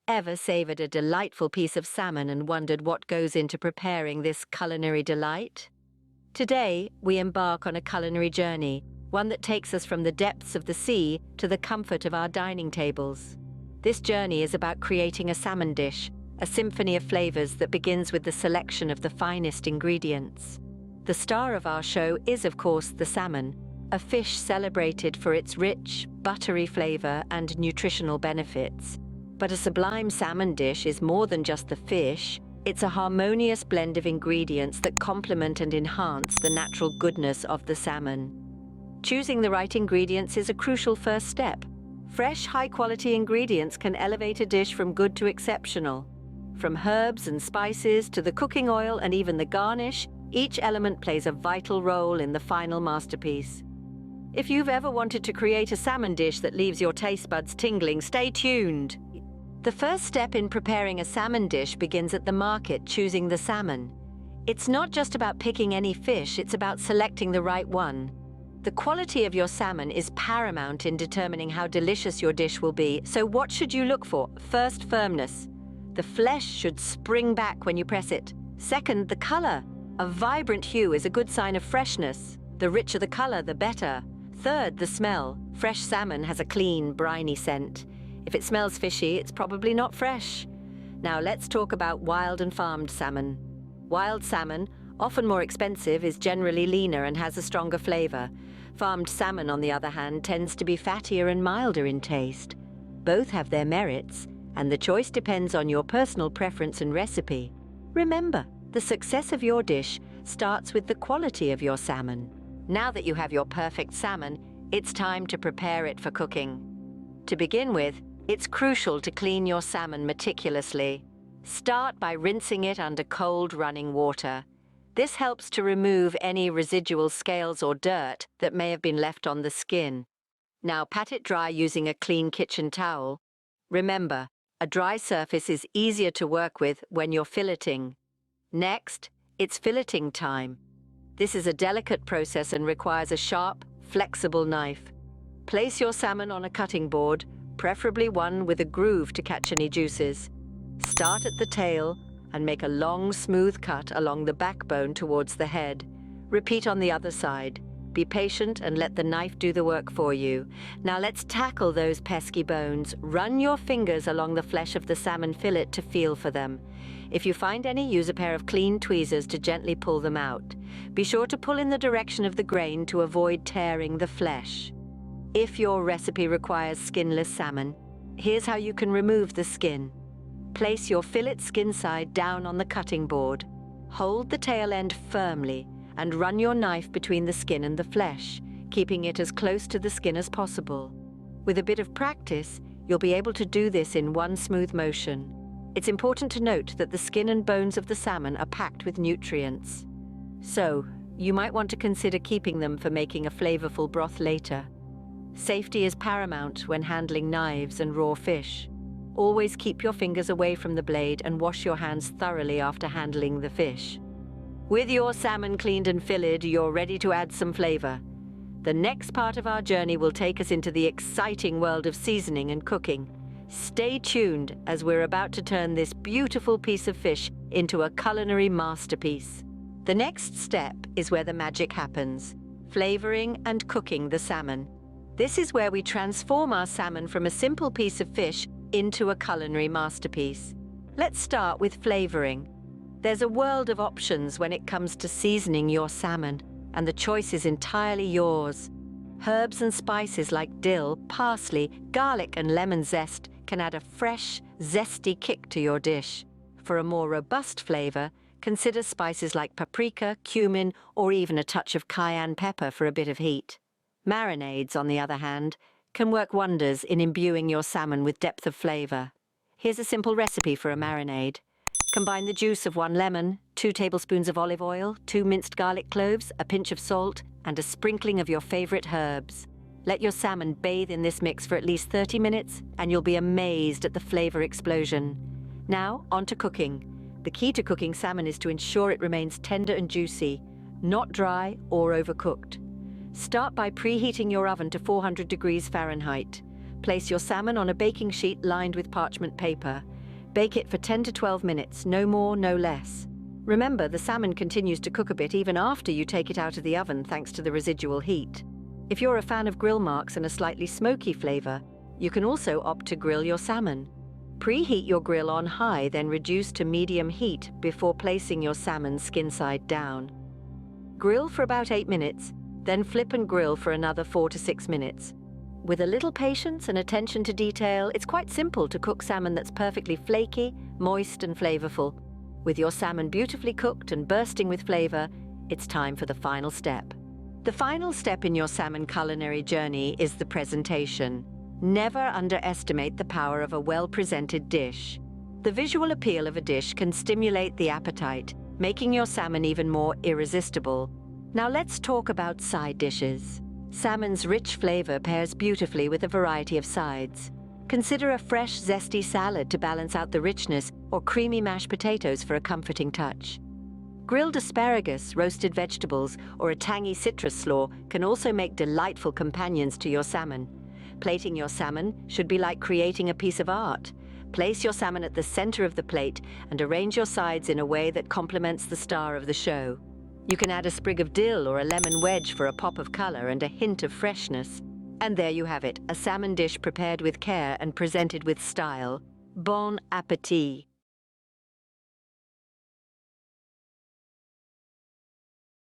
Ever savored a delightful piece of salmon and wondered what goes into preparing this culinary delight? Today, we embark on a culinary journey, one that takes us from the depths of the sea to the comfort of our dining tables. This journey is about creating a salmon dish, a symphony of flavors that begins with the selection of the finest ingredients. The star of our show is, of course, the salmon, a fish celebrated for its rich, buttery flavor and nutritional benefits. But a sublime salmon dish is more than just the fish. It's a harmonious blend of ingredients that complement and enhance the natural goodness of the salmon. Choosing the right ingredients is a crucial first step. Fresh, high-quality ingredients can elevate a dish from good to exceptional. From herbs and spices to the cooking oil and even the garnish, each element plays a vital role in the final masterpiece. If you've ever wanted to create a salmon dish that leaves your taste buds tingling, stay tuned. The first step in preparing a salmon dish begins at the market, choosing the salmon. It's not just about picking any fish, it's about selecting the right one. The quality of your salmon is paramount in determining how delicious your dish will be, so what should you look for? First, firmness. The flesh should spring back when you press it. Second, the color. A vibrant hue is a good sign of freshness. The richer the color, the better. Third, the smell. Fresh salmon has a clean, briny scent. If it smells fishy, it's probably not fresh. Now let's talk about wild and farmed salmon. Wild salmon, often more expensive, is generally leaner and has a stronger flavor. Farmed salmon, on the other hand, tends to be fattier and milder in taste. Both have their merits, and the choice depends on your personal preference and recipe. Remember, the success of your dish starts with the quality of your salmon. Now that you have your perfect salmon, it's time to prepare it for cooking. To begin with, it's crucial to clean your salmon meticulously. Start by rinsing it under cold running water. This helps to remove any residual scales or dirt that may have been left on the skin. Now pat it dry using a clean kitchen towel. Remember, a dry surface is easier to work with when you're filleting. Next, it's filleting time. This is a delicate process and requires a sharp, flexible knife. Place your salmon on a cutting board, preferably one with a groove to catch any juices. Start at the tail and make a long, smooth cut along the backbone towards the head. Repeat on the other side. Be patient and let the knife do the work for you. Now let's tackle those pesky bones. Run your fingers along the flesh of the salmon fillet to feel for them. If you find any, use a pair of clean tweezers to gently pull them out. Be sure to pull in the direction of the grain to avoid tearing the flesh. If your recipe requires skinless salmon, here's how you can remove the skin. Place your fillet skin side down on the cutting board. Hold the tail end firmly and run your knife between the skin and the flesh, keeping it as close to the skin as possible. With a bit of practice, you'll be able to do this in one smooth motion. It's important to note that the skin and bones of the salmon are packed with nutrients. So, you might want to consider keeping them for making a flavorful broth later. Safety is paramount when handling knives and raw fish. Always keep your fingers away from the blade and wash your hands thoroughly after handling the fish. With your salmon cleaned and filleted, you're ready to add some flavor. The next part of our journey will take us into the exciting world of seasoning and cooking. Stay tuned as we're about to turn this beautiful piece of fish into a culinary masterpiece. The next step is where the magic happens: flavoring and cooking the salmon. This is where we transform our salmon from a simple piece of fish into a culinary masterpiece. Let's start with flavoring. There's a world of options when it comes to seasoning your salmon, and the choice is entirely yours. Herbs and spices like dill, parsley, garlic, and lemon zest can add a fresh, zesty kick to your dish. For a more robust flavor, consider spices like paprika, cumin, or even a touch of cayenne pepper for a bit of heat. Marinades, on the other hand, can work wonders in imbuing your salmon with depth of flavor. Here's a simple recipe for a marinade. Combine the juice of 1 lemon, 2 tablespoons of olive oil, 2 minced garlic cloves, a pinch of salt, and a sprinkling of your favorite herbs. Let your salmon bathe in this mix for at least 30 minutes, and you'll be amazed at the flavor explosion. Now, on to cooking. The key to cooking salmon is to ensure it remains tender and juicy, not dry or overcooked. Start by preheating your oven to 400 degrees Fahrenheit. Place your salmon on a baking sheet lined with parchment paper. Bake it for 10 to 12 minutes, no more, no less. Remember, the salmon continues to cook a bit even after you take it out of the oven thanks to the residual heat. If you're a fan of grill marks and a slightly smoky flavor, you can also opt to grill your salmon. Preheat your grill on high, then reduce to medium heat before placing your salmon skin side down. Grill for about 8 minutes, then flip and grill for another 4 to 6 minutes. With a little patience and attention to detail, it's quite simple to cook salmon that's perfectly flaky, moist and flavorful. With your salmon beautifully cooked and bursting with flavor, it's time for the final step. The final step in your salmon culinary journey is the presentation. Never underestimate the power of a well-presented dish. The visual appeal of a dish can stimulate the appetite, making your salmon even more irresistible. Now let's talk about side dishes. Salmon's rich flavor pairs beautifully with a variety of sides. Consider a fresh, zesty salad to balance out the richness, or creamy mashed potatoes for a comforting touch. Grilled asparagus, roasted vegetables, or a tangy citrus slaw can also make delightful companions to your salmon. Plating your salmon should be like creating a piece of art. Place your salmon at the center of the plate and arrange your sides in a way that complements the star of the show. You can add a sprig of dill or a lemon wedge for a pop of color and a hint of freshness. And there you have it, a salmon dish prepared with care and presented with style. Bon appétit!